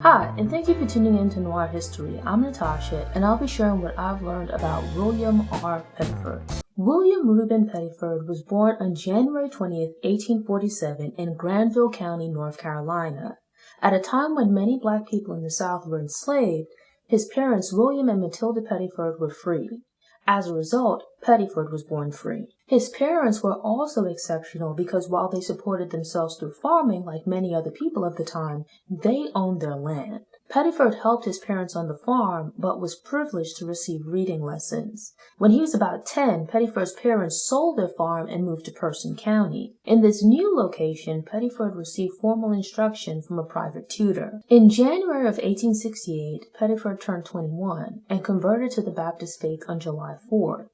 Hi, and thank you for tuning in to Noir History. I'm Natasha, and I'll be sharing what I've learned about William R. Pettiford. William Reuben Pettiford was born on January 20th, 1847 in Granville County, North Carolina. At a time when many black people in the South were enslaved, his parents, William and Matilda Pettiford, were free. As a result, Pettiford was born free. His parents were also exceptional because while they supported themselves through farming like many other people of the time, they owned their land. Pettiford helped his parents on the farm, but was privileged to receive reading lessons. When he was about 10, Pettiford's parents sold their farm and moved to Person County. In this new location, Pettiford received formal instruction from a private tutor. In January of 1868, Pettiford turned 21 and converted to the Baptist faith on July 4th.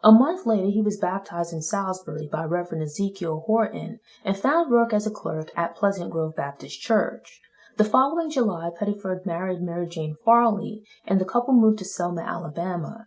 A month later, he was baptized in Salisbury by Reverend Ezekiel Horton and found work as a clerk at Pleasant Grove Baptist Church. The following July, Pettiford married Mary Jane Farley, and the couple moved to Selma, Alabama.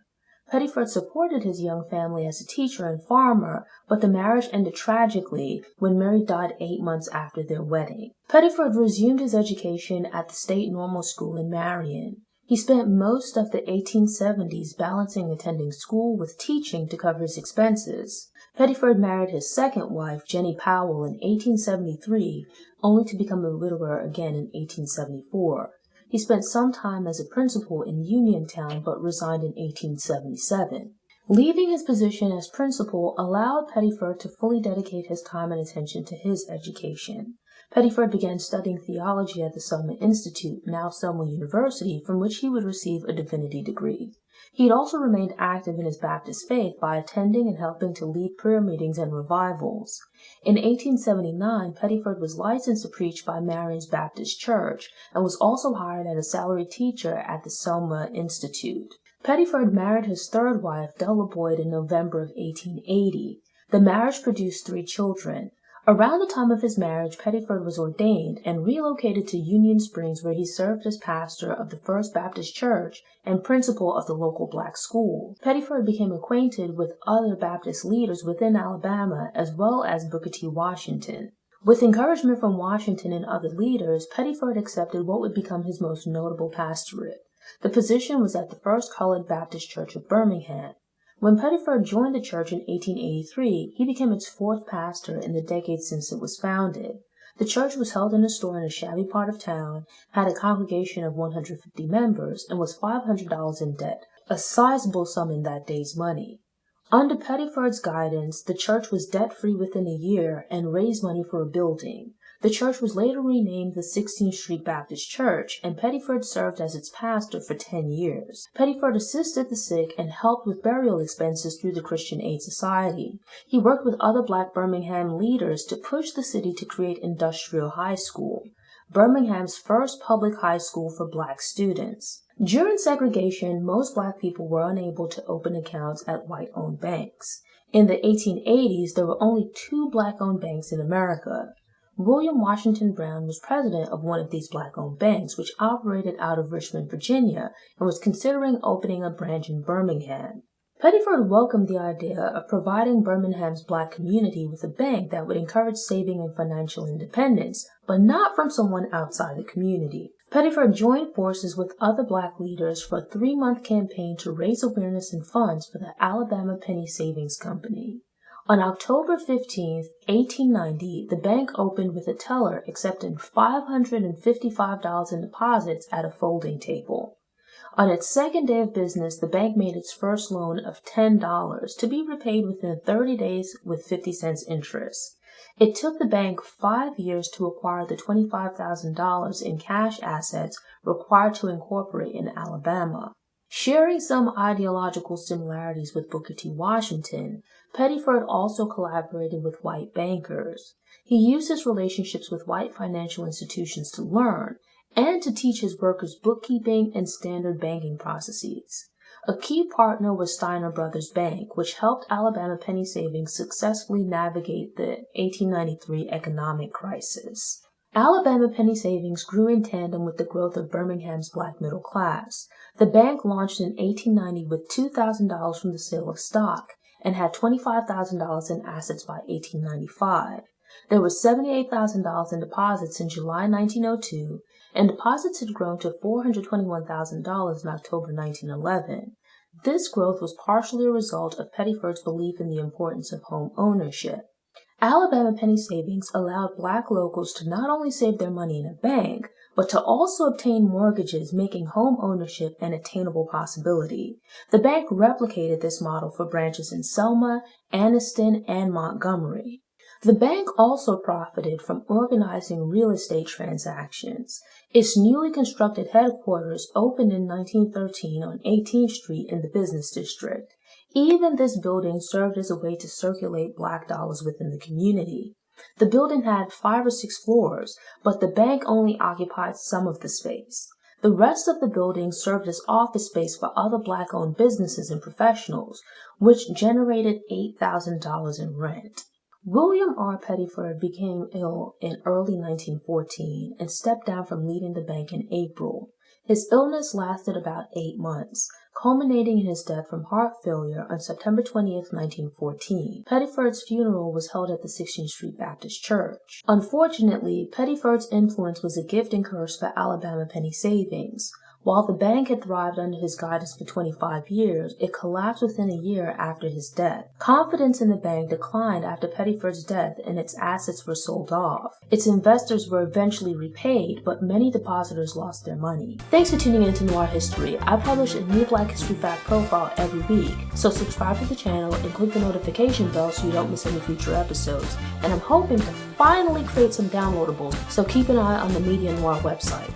Pettiford supported his young family as a teacher and farmer, but the marriage ended tragically when Mary died 8 months after their wedding. Pettiford resumed his education at the State Normal School in Marion. He spent most of the 1870s balancing attending school with teaching to cover his expenses. Pettiford married his second wife, Jenny Powell, in 1873, only to become a widower again in 1874. He spent some time as a principal in Uniontown but resigned in 1877. Leaving his position as principal allowed Pettiford to fully dedicate his time and attention to his education. Pettiford began studying theology at the Selma Institute, now Selma University, from which he would receive a divinity degree. He had also remained active in his Baptist faith by attending and helping to lead prayer meetings and revivals. In 1879, Pettiford was licensed to preach by Marion's Baptist Church and was also hired as a salaried teacher at the Selma Institute. Pettiford married his third wife, Della Boyd, in November of 1880. The marriage produced 3 children. Around the time of his marriage, Pettiford was ordained and relocated to Union Springs, where he served as pastor of the First Baptist Church and principal of the local black school. Pettiford became acquainted with other Baptist leaders within Alabama, as well as Booker T. Washington. With encouragement from Washington and other leaders, Pettiford accepted what would become his most notable pastorate. The position was at the First Colored Baptist Church of Birmingham. When Pettiford joined the church in 1883, he became its 4th pastor in the decade since it was founded. The church was held in a store in a shabby part of town, had a congregation of 150 members, and was $500 in debt, a sizable sum in that day's money. Under Pettiford's guidance, the church was debt-free within a year and raised money for a building. The church was later renamed the 16th Street Baptist Church, and Pettiford served as its pastor for 10 years. Pettiford assisted the sick and helped with burial expenses through the Christian Aid Society. He worked with other black Birmingham leaders to push the city to create Industrial High School, Birmingham's first public high school for black students. During segregation, most black people were unable to open accounts at white-owned banks. In the 1880s, there were only 2 black-owned banks in America. William Washington Brown was president of one of these black-owned banks, which operated out of Richmond, Virginia, and was considering opening a branch in Birmingham. Pettiford welcomed the idea of providing Birmingham's black community with a bank that would encourage saving and financial independence, but not from someone outside the community. Pettiford joined forces with other black leaders for a 3-month campaign to raise awareness and funds for the Alabama Penny Savings Company. On October 15, 1890, the bank opened with a teller accepting $555 in deposits at a folding table. On its second day of business, the bank made its first loan of $10 to be repaid within 30 days with 50 cents interest. It took the bank 5 years to acquire the $25,000 in cash assets required to incorporate in Alabama. Sharing some ideological similarities with Booker T. Washington, Pettiford also collaborated with white bankers. He used his relationships with white financial institutions to learn and to teach his workers bookkeeping and standard banking processes. A key partner was Steiner Brothers Bank, which helped Alabama Penny Savings successfully navigate the 1893 economic crisis. Alabama Penny Savings grew in tandem with the growth of Birmingham's black middle class. The bank launched in 1890 with $2,000 from the sale of stock and had $25,000 in assets by 1895. There was $78,000 in deposits in July 1902 and deposits had grown to $421,000 in October 1911. This growth was partially a result of Pettiford's belief in the importance of home ownership. Alabama penny savings allowed Black locals to not only save their money in a bank, but to also obtain mortgages, making home ownership an attainable possibility. The bank replicated this model for branches in Selma, Anniston, and Montgomery. The bank also profited from organizing real estate transactions. Its newly constructed headquarters opened in 1913 on 18th Street in the business district. Even this building served as a way to circulate Black dollars within the community. The building had 5 or 6 floors, but the bank only occupied some of the space. The rest of the building served as office space for other Black-owned businesses and professionals, which generated $8,000 in rent. William R. Pettiford became ill in early 1914 and stepped down from leading the bank in April. His illness lasted about 8 months, culminating in his death from heart failure on September 20, 1914. Pettiford's funeral was held at the 16th Street Baptist Church. Unfortunately, Pettiford's influence was a gift and curse for Alabama penny savings. While the bank had thrived under his guidance for 25 years, it collapsed within a year after his death. Confidence in the bank declined after Pettiford's death and its assets were sold off. Its investors were eventually repaid, but many depositors lost their money. Thanks for tuning in to Noir History. I publish a new Black History Fact profile every week, so subscribe to the channel and click the notification bell so you don't miss any future episodes. And I'm hoping to finally create some downloadables, so keep an eye on the Media Noir website.